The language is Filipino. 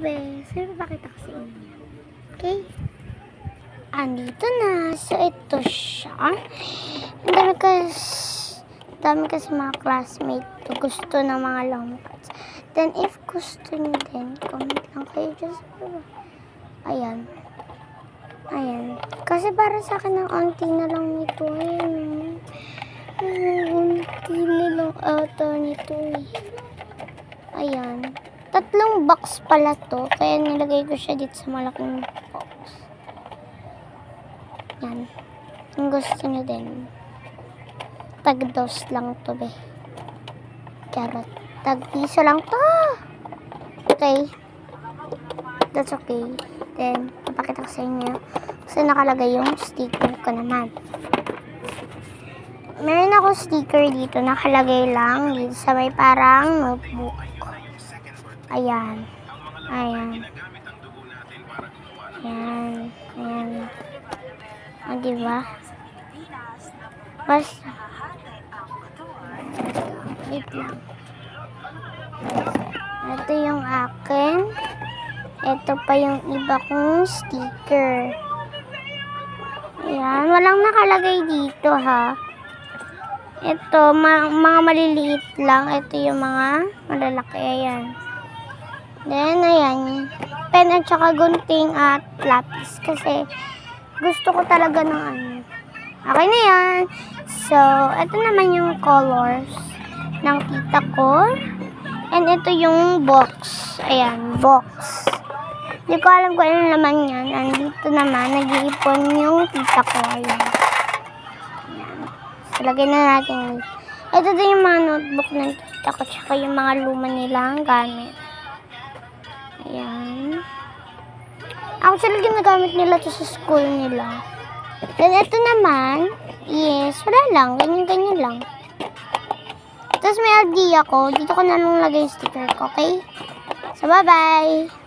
be. So, ipapakita ko sa inyo. Okay? Andito na. So, ito siya. Ang dami kasi mga classmate to gusto ng mga long cards. Then, if gusto nyo din, comment lang kayo dyan sa baba. Ayan. Ayan. Kasi para sa akin, ang onti na lang nito. Ayan. Unti na lang ata nito eh. Ayan. 3 box pala to. Kaya nilagay ko siya dito sa malaking box. Yan. Kung gusto nyo din. Tag-dos lang to be. Charot. Tag-piso lang to. Okay. That's okay. Then, ipakita ko sa inyo. Kasi nakalagay yung sticker ko naman. Meron ako sticker dito, nakalagay lang dito sa may parang notebook. Ayan. Ayan. Ayan. Ayan. O, diba? Basta. Wait lang. Ito yung akin. Ito pa yung iba kong sticker. Ayan. Walang nakalagay dito, ha. Ito, mga maliliit lang. Ito yung mga malalaki. Ayan. Then, ayan. Pen at saka gunting at lapis. Kasi, gusto ko talaga ng ano. Okay na yan. So, ito naman yung colors ng tita ko. And ito yung box. Ayan, box. Hindi ko alam kung ano naman yan. Andito naman, nag-iipon yung tita ko. Ayan. Lagay na natin. Ito din yung mga notebook ng tita ko. Tsaka yung mga luma nilang gamit. Ayan. Actually, ginagamit nila ito sa school nila. Then, ito naman, yes, wala lang. Ganyan-ganyan lang. Tapos may idea ko. Dito ko na lang lagay yung sticker ko, okay? So, bye-bye!